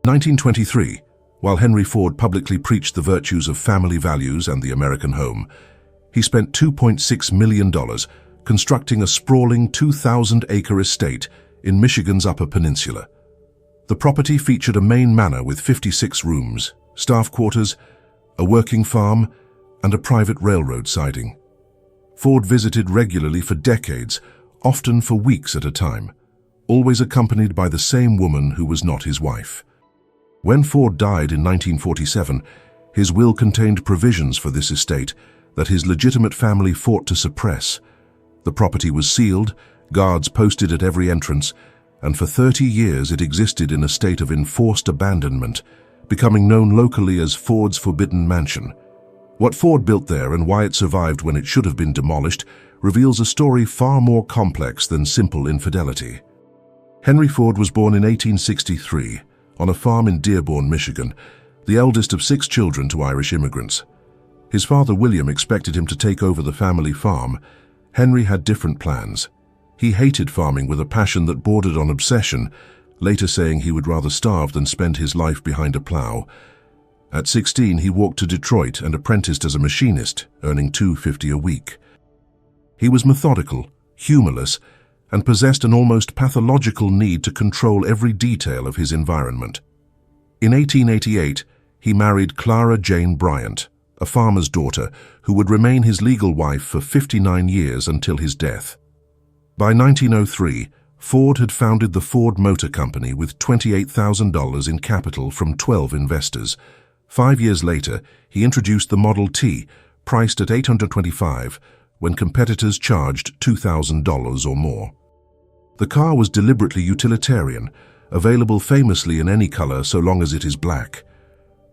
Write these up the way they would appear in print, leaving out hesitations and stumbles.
1923, while Henry Ford publicly preached the virtues of family values and the American home, he spent $2.6 million constructing a sprawling 2,000-acre estate in Michigan's Upper Peninsula. The property featured a main manor with 56 rooms, staff quarters, a working farm, and a private railroad siding. Ford visited regularly for decades, often for weeks at a time, always accompanied by the same woman who was not his wife. When Ford died in 1947, his will contained provisions for this estate that his legitimate family fought to suppress. The property was sealed, guards posted at every entrance, and for 30 years it existed in a state of enforced abandonment, becoming known locally as Ford's Forbidden Mansion. What Ford built there and why it survived when it should have been demolished reveals a story far more complex than simple infidelity. Henry Ford was born in 1863 on a farm in Dearborn, Michigan, the eldest of 6 children to Irish immigrants. His father William expected him to take over the family farm. Henry had different plans. He hated farming with a passion that bordered on obsession, later saying he would rather starve than spend his life behind a plow. At 16, he walked to Detroit and apprenticed as a machinist, earning $2.50 a week. He was methodical, humorless, and possessed an almost pathological need to control every detail of his environment. In 1888, he married Clara Jane Bryant, a farmer's daughter who would remain his legal wife for 59 years until his death. By 1903, Ford had founded the Ford Motor Company with $28,000 in capital from 12 investors. 5 years later, he introduced the Model T, priced at $825, when competitors charged $2,000 or more. The car was deliberately utilitarian, available famously in any color so long as it is black.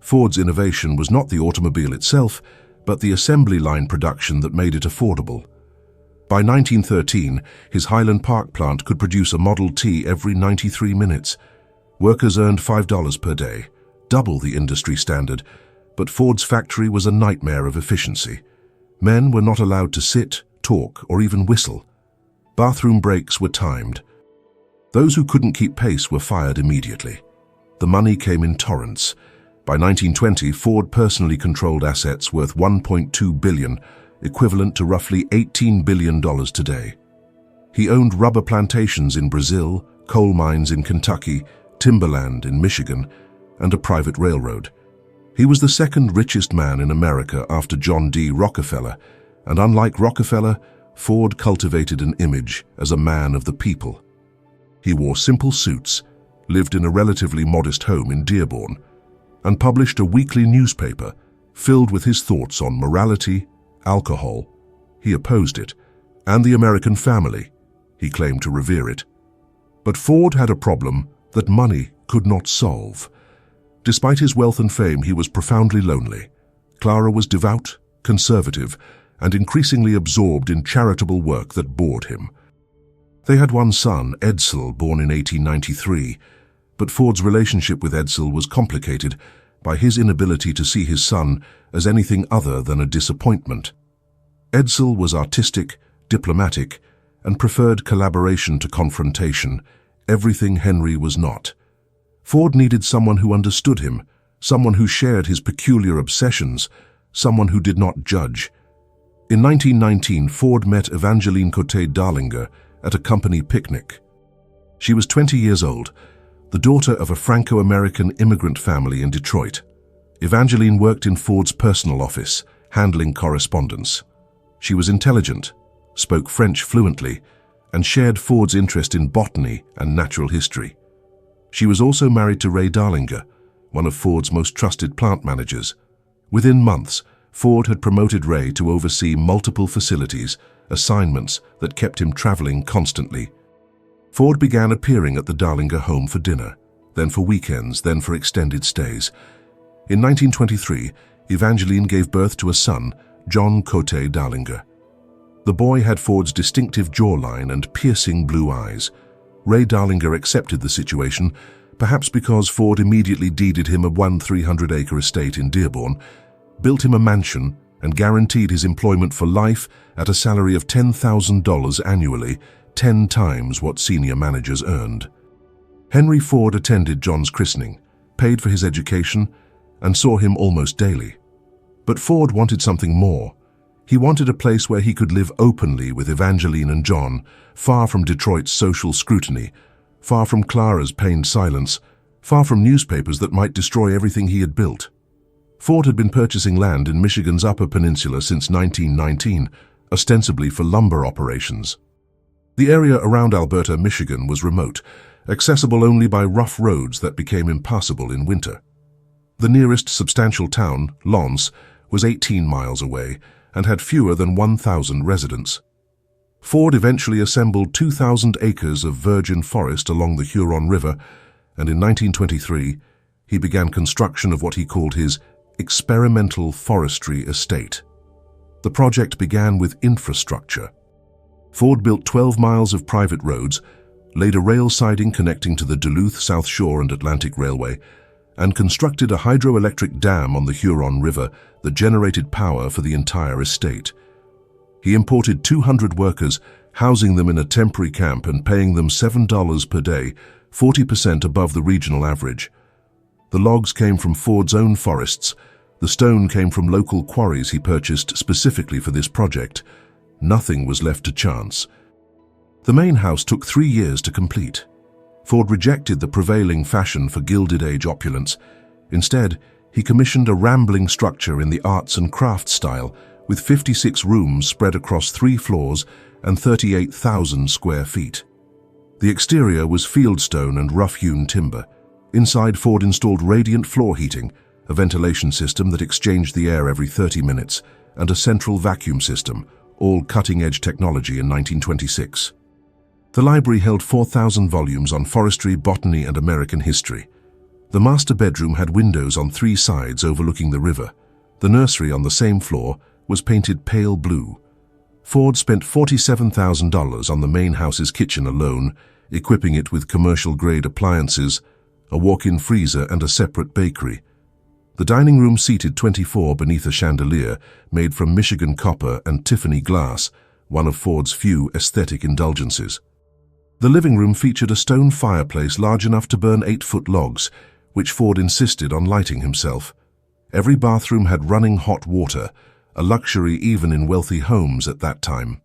Ford's innovation was not the automobile itself, but the assembly line production that made it affordable. By 1913, his Highland Park plant could produce a Model T every 93 minutes. Workers earned $5 per day, double the industry standard, but Ford's factory was a nightmare of efficiency. Men were not allowed to sit, talk, or even whistle. Bathroom breaks were timed. Those who couldn't keep pace were fired immediately. The money came in torrents. By 1920, Ford personally controlled assets worth $1.2 billion, equivalent to roughly $18 billion today. He owned rubber plantations in Brazil, coal mines in Kentucky, timberland in Michigan, and a private railroad. He was the second richest man in America after John D. Rockefeller, and unlike Rockefeller, Ford cultivated an image as a man of the people. He wore simple suits, lived in a relatively modest home in Dearborn, and published a weekly newspaper filled with his thoughts on morality, alcohol, he opposed it, and the American family, he claimed to revere it. But Ford had a problem that money could not solve. Despite his wealth and fame, he was profoundly lonely. Clara was devout, conservative, and increasingly absorbed in charitable work that bored him. They had one son, Edsel, born in 1893, but Ford's relationship with Edsel was complicated by his inability to see his son as anything other than a disappointment. Edsel was artistic, diplomatic, and preferred collaboration to confrontation, everything Henry was not. Ford needed someone who understood him, someone who shared his peculiar obsessions, someone who did not judge. In 1919, Ford met Evangeline Coté Darlinger at a company picnic. She was 20 years old, the daughter of a Franco-American immigrant family in Detroit. Evangeline worked in Ford's personal office, handling correspondence. She was intelligent, spoke French fluently, and shared Ford's interest in botany and natural history. She was also married to Ray Darlinger, one of Ford's most trusted plant managers. Within months, Ford had promoted Ray to oversee multiple facilities, assignments that kept him traveling constantly. Ford began appearing at the Darlinger home for dinner, then for weekends, then for extended stays. In 1923, Evangeline gave birth to a son, John Coté Darlinger. The boy had Ford's distinctive jawline and piercing blue eyes. Ray Darlinger accepted the situation, perhaps because Ford immediately deeded him a 300-acre estate in Dearborn, built him a mansion, and guaranteed his employment for life at a salary of $10,000 annually, 10 times what senior managers earned. Henry Ford attended John's christening, paid for his education, and saw him almost daily. But Ford wanted something more. He wanted a place where he could live openly with Evangeline and John, far from Detroit's social scrutiny, far from Clara's pained silence, far from newspapers that might destroy everything he had built. Ford had been purchasing land in Michigan's Upper Peninsula since 1919, ostensibly for lumber operations. The area around Alberta, Michigan was remote, accessible only by rough roads that became impassable in winter. The nearest substantial town, Lens, was 18 miles away and had fewer than 1,000 residents. Ford eventually assembled 2,000 acres of virgin forest along the Huron River, and in 1923 he began construction of what he called his experimental forestry estate. The project began with infrastructure. Ford built 12 miles of private roads, laid a rail siding connecting to the Duluth South Shore and Atlantic Railway, and constructed a hydroelectric dam on the Huron River that generated power for the entire estate. He imported 200 workers, housing them in a temporary camp and paying them $7 per day, 40% above the regional average. The logs came from Ford's own forests. The stone came from local quarries he purchased specifically for this project. Nothing was left to chance. The main house took 3 years to complete. Ford rejected the prevailing fashion for Gilded Age opulence. Instead, he commissioned a rambling structure in the arts and crafts style, with 56 rooms spread across 3 floors and 38,000 square feet. The exterior was fieldstone and rough-hewn timber. Inside, Ford installed radiant floor heating, a ventilation system that exchanged the air every 30 minutes, and a central vacuum system, all cutting-edge technology in 1926. The library held 4,000 volumes on forestry, botany, and American history. The master bedroom had windows on 3 sides overlooking the river. The nursery on the same floor was painted pale blue. Ford spent $47,000 on the main house's kitchen alone, equipping it with commercial-grade appliances, a walk-in freezer, and a separate bakery. The dining room seated 24 beneath a chandelier made from Michigan copper and Tiffany glass, one of Ford's few aesthetic indulgences. The living room featured a stone fireplace large enough to burn 8-foot logs, which Ford insisted on lighting himself. Every bathroom had running hot water, a luxury even in wealthy homes at that time.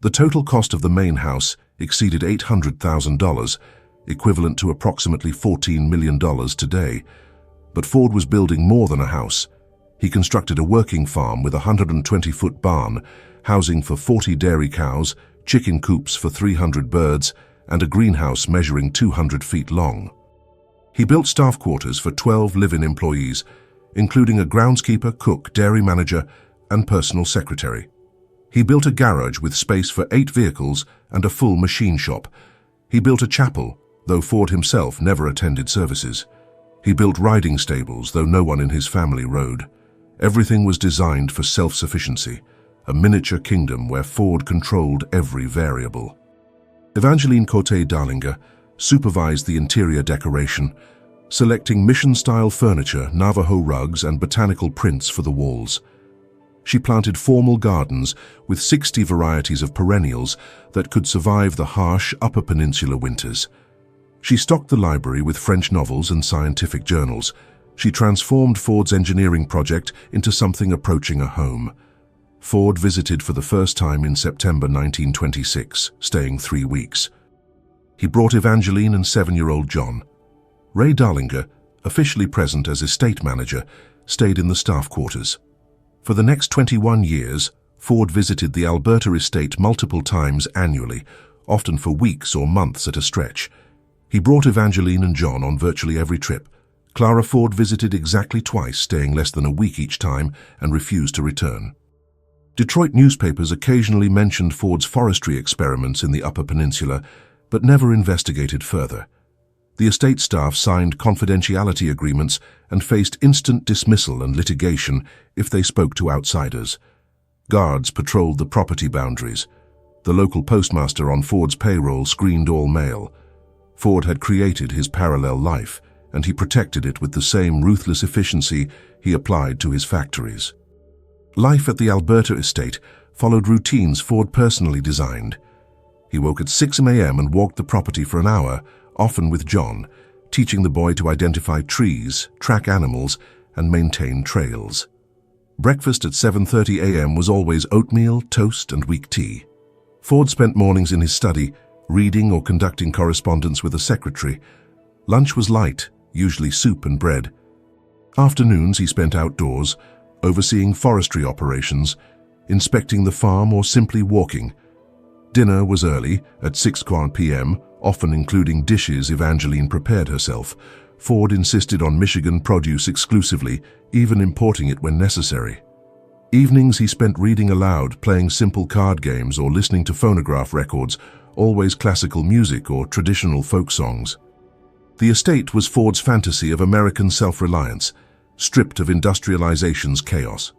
The total cost of the main house exceeded $800,000, equivalent to approximately $14 million today. But Ford was building more than a house. He constructed a working farm with a 120-foot barn, housing for 40 dairy cows, chicken coops for 300 birds, and a greenhouse measuring 200 feet long. He built staff quarters for 12 live-in employees, including a groundskeeper, cook, dairy manager, and personal secretary. He built a garage with space for 8 vehicles and a full machine shop. He built a chapel, though Ford himself never attended services. He built riding stables, though no one in his family rode. Everything was designed for self-sufficiency, a miniature kingdom where Ford controlled every variable. Evangeline Cote-Darlinger supervised the interior decoration, selecting mission-style furniture, Navajo rugs, and botanical prints for the walls. She planted formal gardens with 60 varieties of perennials that could survive the harsh Upper Peninsula winters. She stocked the library with French novels and scientific journals. She transformed Ford's engineering project into something approaching a home. Ford visited for the first time in September 1926, staying 3 weeks. He brought Evangeline and 7-year-old John. Ray Darlinger, officially present as estate manager, stayed in the staff quarters. For the next 21 years, Ford visited the Alberta estate multiple times annually, often for weeks or months at a stretch. He brought Evangeline and John on virtually every trip. Clara Ford visited exactly twice, staying less than a week each time, and refused to return. Detroit newspapers occasionally mentioned Ford's forestry experiments in the Upper Peninsula, but never investigated further. The estate staff signed confidentiality agreements and faced instant dismissal and litigation if they spoke to outsiders. Guards patrolled the property boundaries. The local postmaster on Ford's payroll screened all mail. Ford had created his parallel life, and he protected it with the same ruthless efficiency he applied to his factories. Life at the Alberta estate followed routines Ford personally designed. He woke at 6 a.m. and walked the property for an hour, often with John, teaching the boy to identify trees, track animals, and maintain trails. Breakfast at 7:30 a.m. was always oatmeal, toast, and weak tea. Ford spent mornings in his study, reading or conducting correspondence with a secretary. Lunch was light, usually soup and bread. Afternoons he spent outdoors, overseeing forestry operations, inspecting the farm, or simply walking. Dinner was early, at 6 p.m., often including dishes Evangeline prepared herself. Ford insisted on Michigan produce exclusively, even importing it when necessary. Evenings he spent reading aloud, playing simple card games, or listening to phonograph records, always classical music or traditional folk songs. The estate was Ford's fantasy of American self-reliance, stripped of industrialization's chaos.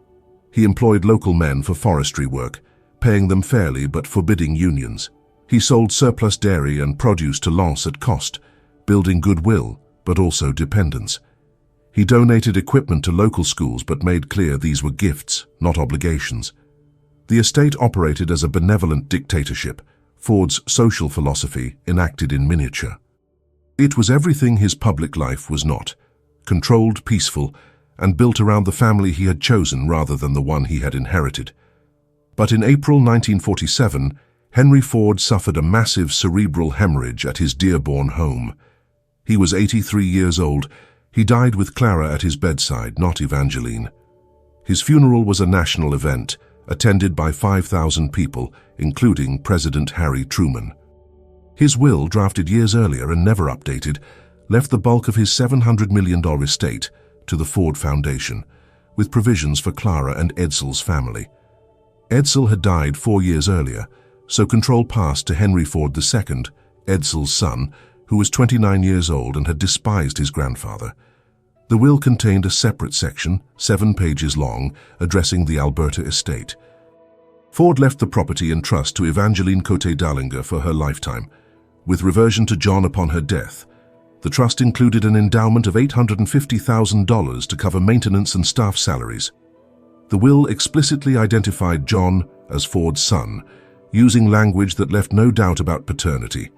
He employed local men for forestry work, paying them fairly but forbidding unions. He sold surplus dairy and produce to Lens at cost, building goodwill, but also dependence. He donated equipment to local schools but made clear these were gifts, not obligations. The estate operated as a benevolent dictatorship, Ford's social philosophy enacted in miniature. It was everything his public life was not: controlled, peaceful, and built around the family he had chosen rather than the one he had inherited. But in April 1947, Henry Ford suffered a massive cerebral hemorrhage at his Dearborn home. He was 83 years old. He died with Clara at his bedside, not Evangeline. His funeral was a national event, attended by 5,000 people, including President Harry Truman. His will, drafted years earlier and never updated, left the bulk of his $700 million estate to the Ford Foundation, with provisions for Clara and Edsel's family. Edsel had died 4 years earlier, so control passed to Henry Ford II, Edsel's son, who was 29 years old and had despised his grandfather. The will contained a separate section, 7 pages long, addressing the Alberta estate. Ford left the property in trust to Evangeline Cote-Dallinger for her lifetime, with reversion to John upon her death. The trust included an endowment of $850,000 to cover maintenance and staff salaries. The will explicitly identified John as Ford's son, using language that left no doubt about paternity.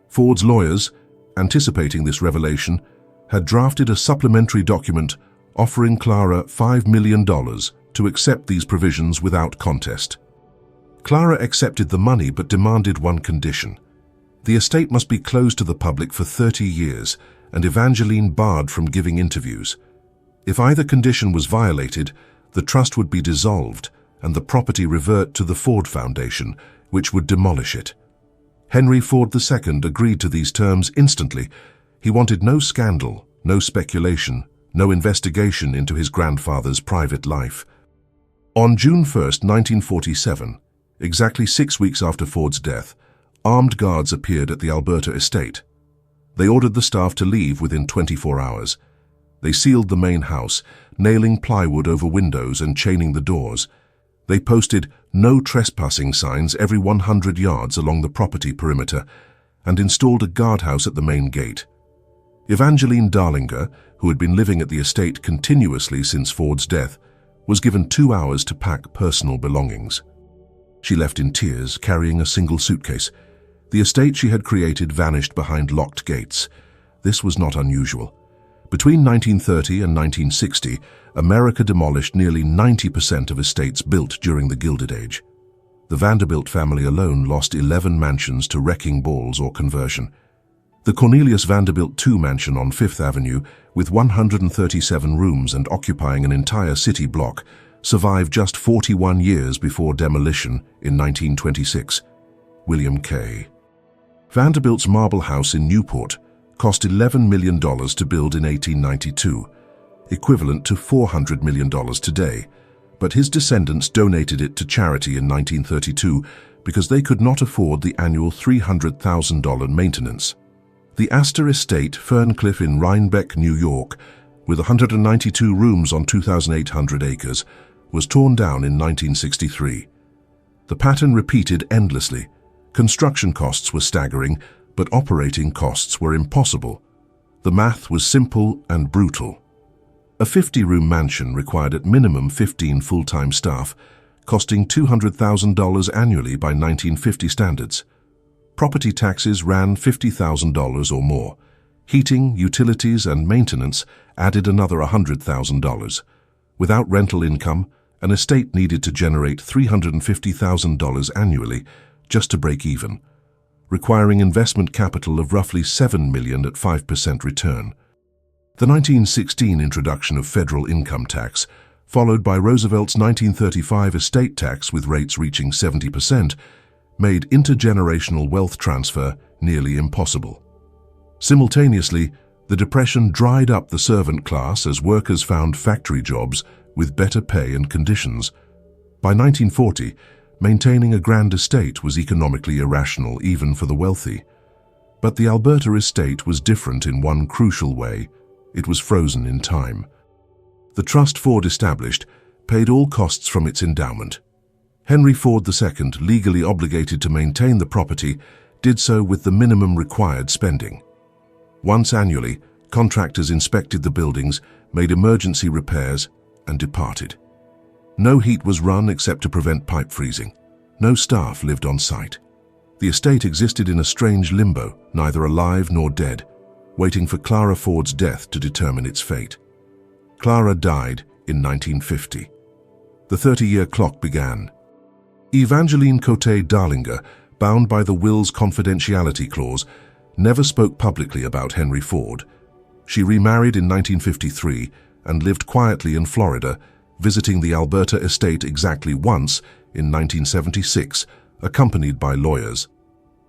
Ford's lawyers, anticipating this revelation, had drafted a supplementary document offering Clara $5 million to accept these provisions without contest. Clara accepted the money but demanded one condition: the estate must be closed to the public for 30 years and Evangeline barred from giving interviews. If either condition was violated, the trust would be dissolved and the property revert to the Ford Foundation, which would demolish it. Henry Ford II agreed to these terms instantly. He wanted no scandal, no speculation, no investigation into his grandfather's private life. On June 1, 1947, exactly 6 weeks after Ford's death, armed guards appeared at the Alberta estate. They ordered the staff to leave within 24 hours. They sealed the main house, nailing plywood over windows and chaining the doors. They posted "No trespassing" signs every 100 yards along the property perimeter and installed a guardhouse at the main gate. Evangeline Dallinger, who had been living at the estate continuously since Ford's death, was given 2 hours to pack personal belongings. She left in tears, carrying a single suitcase. The estate she had created vanished behind locked gates. This was not unusual. Between 1930 and 1960, America demolished nearly 90% of estates built during the Gilded Age. The Vanderbilt family alone lost 11 mansions to wrecking balls or conversion. The Cornelius Vanderbilt II mansion on Fifth Avenue, with 137 rooms and occupying an entire city block, survived just 41 years before demolition in 1926. William K. Vanderbilt's Marble House in Newport cost $11 million to build in 1892, equivalent to $400 million today, but his descendants donated it to charity in 1932 because they could not afford the annual $300,000 maintenance. The Astor Estate, Ferncliff in Rhinebeck, New York, with 192 rooms on 2,800 acres, was torn down in 1963. The pattern repeated endlessly. Construction costs were staggering, but operating costs were impossible. The math was simple and brutal. A 50-room mansion required at minimum 15 full-time staff, costing $200,000 annually by 1950 standards. Property taxes ran $50,000 or more. Heating, utilities, and maintenance added another $100,000. Without rental income, an estate needed to generate $350,000 annually just to break even, requiring investment capital of roughly $7 million at 5% return. The 1916 introduction of federal income tax, followed by Roosevelt's 1935 estate tax with rates reaching 70%, made intergenerational wealth transfer nearly impossible. Simultaneously, the Depression dried up the servant class as workers found factory jobs with better pay and conditions. By 1940, maintaining a grand estate was economically irrational even for the wealthy. But the Alberta estate was different in one crucial way: it was frozen in time. The trust Ford established paid all costs from its endowment. Henry Ford II, legally obligated to maintain the property, did so with the minimum required spending. Once annually, contractors inspected the buildings, made emergency repairs, and departed. No heat was run except to prevent pipe freezing. No staff lived on site. The estate existed in a strange limbo, neither alive nor dead, waiting for Clara Ford's death to determine its fate. Clara died in 1950. The 30-year clock began. Evangeline Cote Darlinger, bound by the will's confidentiality clause, never spoke publicly about Henry Ford. She remarried in 1953 and lived quietly in Florida, visiting the Alberta estate exactly once in 1976, accompanied by lawyers.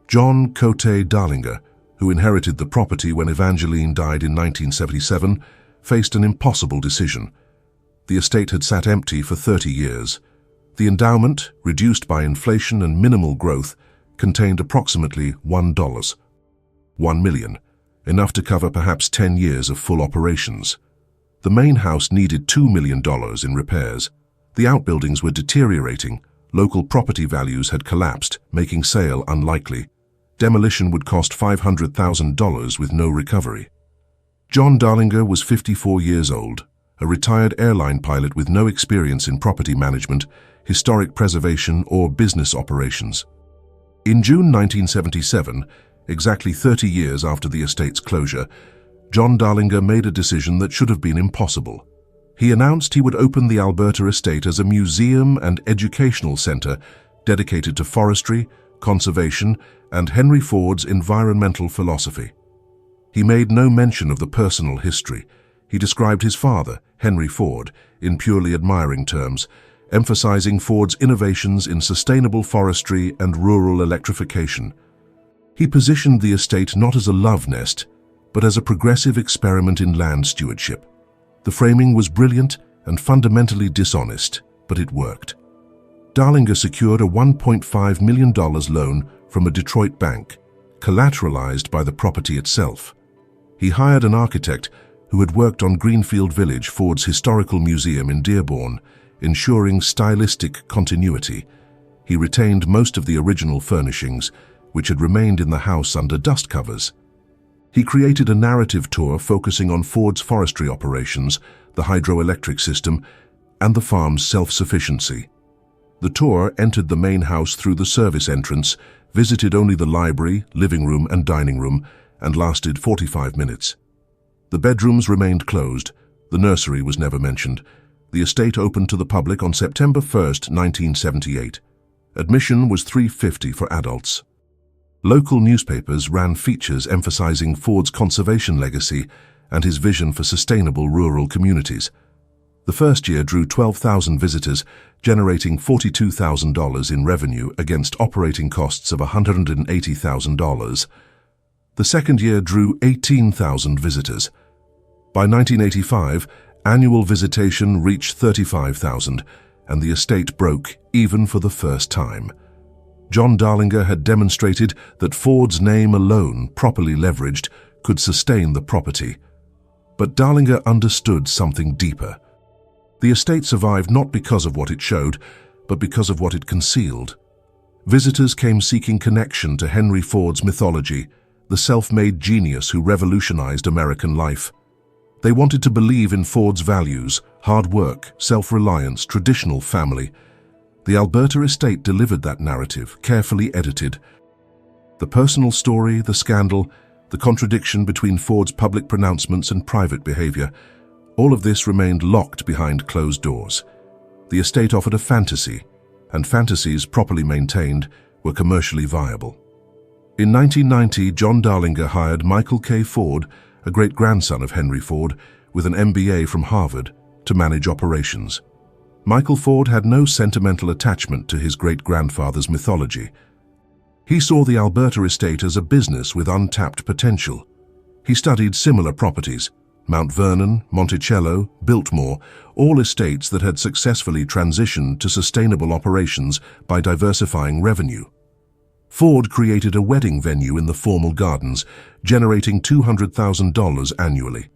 John Cote Darlinger, who inherited the property when Evangeline died in 1977, faced an impossible decision. The estate had sat empty for 30 years. The endowment, reduced by inflation and minimal growth, contained approximately $1 million, enough to cover perhaps 10 years of full operations. The main house needed $2 million in repairs. The outbuildings were deteriorating. Local property values had collapsed, making sale unlikely. Demolition would cost $500,000 with no recovery. John Darlinger was 54 years old, a retired airline pilot with no experience in property management, historic preservation, or business operations. In June 1977, exactly 30 years after the estate's closure, John Darlinger made a decision that should have been impossible. He announced he would open the Alberta estate as a museum and educational center dedicated to forestry, conservation, and Henry Ford's environmental philosophy. He made no mention of the personal history. He described his father, Henry Ford, in purely admiring terms, emphasizing Ford's innovations in sustainable forestry and rural electrification. He positioned the estate not as a love nest, but as a progressive experiment in land stewardship. The framing was brilliant and fundamentally dishonest, but it worked. Darlinger secured a $1.5 million loan from a Detroit bank, collateralized by the property itself. He hired an architect who had worked on Greenfield Village, Ford's historical museum in Dearborn, ensuring stylistic continuity. He retained most of the original furnishings, which had remained in the house under dust covers. He created a narrative tour focusing on Ford's forestry operations, the hydroelectric system, and the farm's self-sufficiency. The tour entered the main house through the service entrance, visited only the library, living room, and dining room, and lasted 45 minutes. The bedrooms remained closed. The nursery was never mentioned. The estate opened to the public on September 1, 1978. Admission was $3.50 for adults. Local newspapers ran features emphasizing Ford's conservation legacy and his vision for sustainable rural communities. The first year drew 12,000 visitors, generating $42,000 in revenue against operating costs of $180,000. The second year drew 18,000 visitors. By 1985, annual visitation reached 35,000, and the estate broke even for the first time. John Darlinger had demonstrated that Ford's name alone, properly leveraged, could sustain the property. But Darlinger understood something deeper. The estate survived not because of what it showed, but because of what it concealed. Visitors came seeking connection to Henry Ford's mythology, the self-made genius who revolutionized American life. They wanted to believe in Ford's values: hard work, self-reliance, traditional family. The Alberta estate delivered that narrative, carefully edited. The personal story, the scandal, the contradiction between Ford's public pronouncements and private behavior, all of this remained locked behind closed doors. The estate offered a fantasy, and fantasies properly maintained were commercially viable. In 1990, John Darlinger hired Michael K. Ford, a great-grandson of Henry Ford, with an MBA from Harvard, to manage operations. Michael Ford had no sentimental attachment to his great-grandfather's mythology. He saw the Alberta estate as a business with untapped potential. He studied similar properties, Mount Vernon, Monticello, Biltmore, all estates that had successfully transitioned to sustainable operations by diversifying revenue. Ford created a wedding venue in the formal gardens, generating $200,000 annually.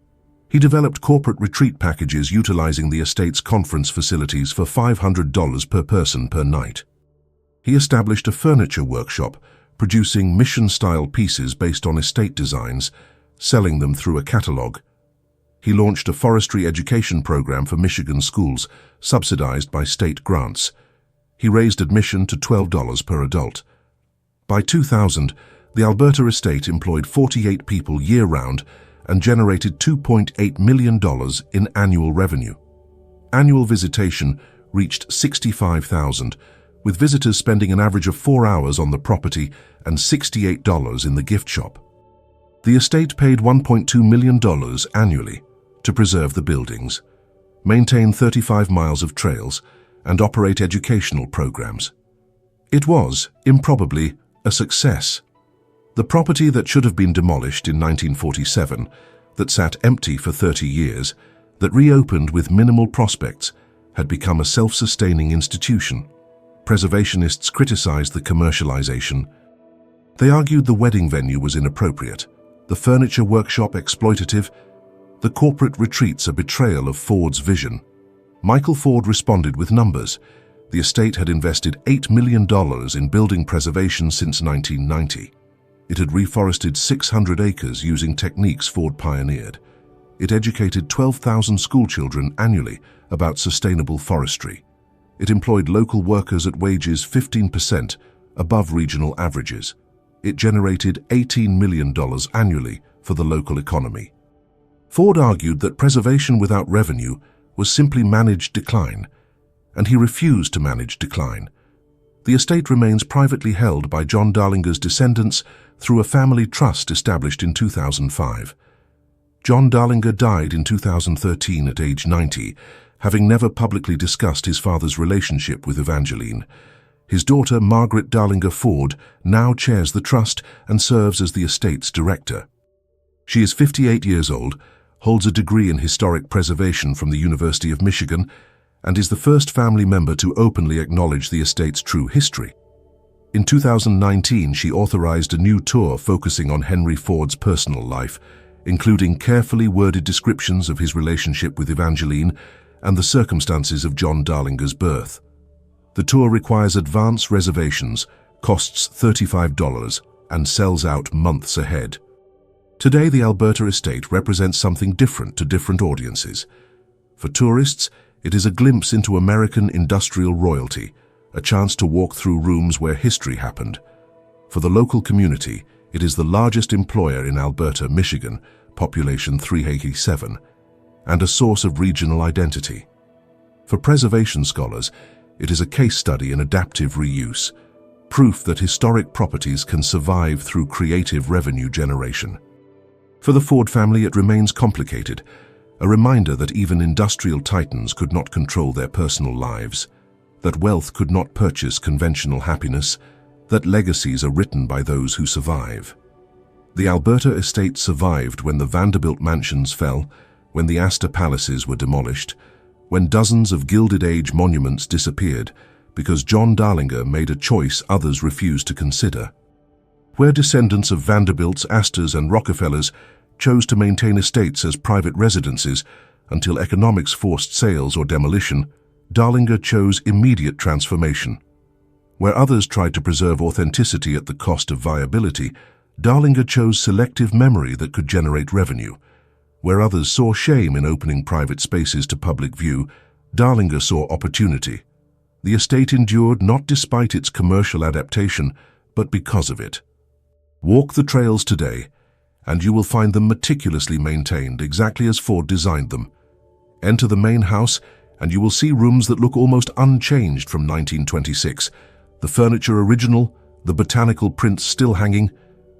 He developed corporate retreat packages utilizing the estate's conference facilities for $500 per person per night. He established a furniture workshop, producing mission-style pieces based on estate designs, selling them through a catalog. He launched a forestry education program for Michigan schools, subsidized by state grants. He raised admission to $12 per adult. By 2000, the Alberta estate employed 48 people year-round and generated $2.8 million in annual revenue. Annual visitation reached 65,000, with visitors spending an average of 4 hours on the property and $68 in the gift shop. The estate paid $1.2 million annually to preserve the buildings, maintain 35 miles of trails, and operate educational programs. It was, improbably, a success. The property that should have been demolished in 1947, that sat empty for 30 years, that reopened with minimal prospects, had become a self-sustaining institution. Preservationists criticized the commercialization. They argued the wedding venue was inappropriate, the furniture workshop exploitative, the corporate retreats a betrayal of Ford's vision. Michael Ford responded with numbers. The estate had invested $8 million in building preservation since 1990. It had reforested 600 acres using techniques Ford pioneered. It educated 12,000 schoolchildren annually about sustainable forestry. It employed local workers at wages 15% above regional averages. It generated $18 million annually for the local economy. Ford argued that preservation without revenue was simply managed decline, and he refused to manage decline. The estate remains privately held by John Darlinger's descendants through a family trust established in 2005. John Darlinger died in 2013 at age 90, having never publicly discussed his father's relationship with Evangeline. His daughter, Margaret Darlinger Ford, now chairs the trust and serves as the estate's director. She is 58 years old, holds a degree in historic preservation from the University of Michigan, and is the first family member to openly acknowledge the estate's true history. In 2019, she authorized a new tour focusing on Henry Ford's personal life, including carefully worded descriptions of his relationship with Evangeline and the circumstances of John Darlinger's birth. The tour requires advance reservations, costs $35, and sells out months ahead. Today, the Alberta estate represents something different to different audiences. For tourists, it is a glimpse into American industrial royalty, a chance to walk through rooms where history happened. For the local community, it is the largest employer in Alberta, Michigan, population 387, and a source of regional identity. For preservation scholars, it is a case study in adaptive reuse, proof that historic properties can survive through creative revenue generation. For the Ford family, it remains complicated, a reminder that even industrial titans could not control their personal lives, that wealth could not purchase conventional happiness, that legacies are written by those who survive. The Alberta estate survived when the Vanderbilt mansions fell, when the Astor palaces were demolished, when dozens of Gilded Age monuments disappeared because John Darlinger made a choice others refused to consider. Where descendants of Vanderbilts, Astors, and Rockefellers chose to maintain estates as private residences until economics forced sales or demolition, Darlinger chose immediate transformation. Where others tried to preserve authenticity at the cost of viability, Darlinger chose selective memory that could generate revenue. Where others saw shame in opening private spaces to public view, Darlinger saw opportunity. The estate endured not despite its commercial adaptation, but because of it. Walk the trails today, and you will find them meticulously maintained, exactly as Ford designed them. Enter the main house, and you will see rooms that look almost unchanged from 1926. The furniture original, the botanical prints still hanging.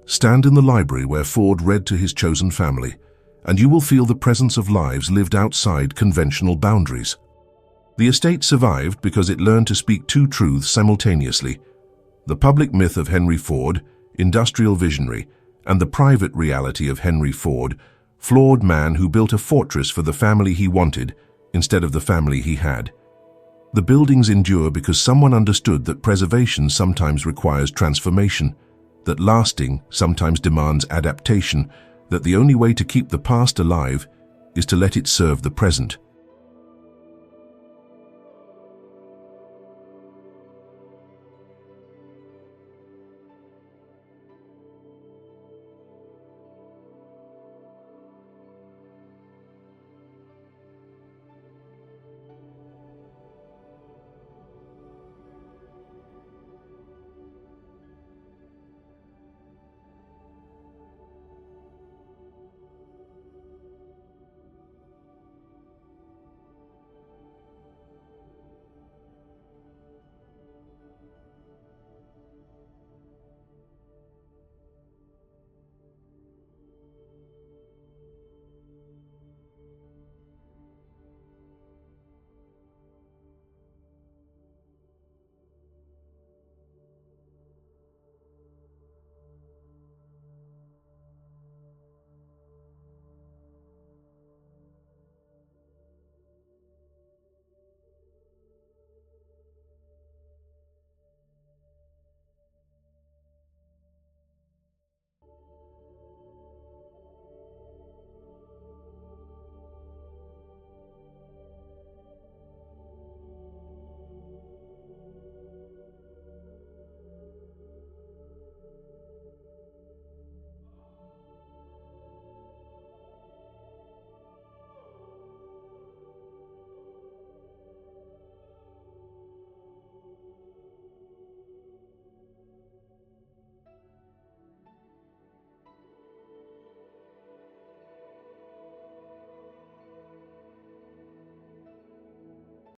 Stand in the library where Ford read to his chosen family, and you will feel the presence of lives lived outside conventional boundaries. The estate survived because it learned to speak two truths simultaneously: the public myth of Henry Ford, industrial visionary, and the private reality of Henry Ford, flawed man who built a fortress for the family he wanted instead of the family he had. The buildings endure because someone understood that preservation sometimes requires transformation, that lasting sometimes demands adaptation, that the only way to keep the past alive is to let it serve the present.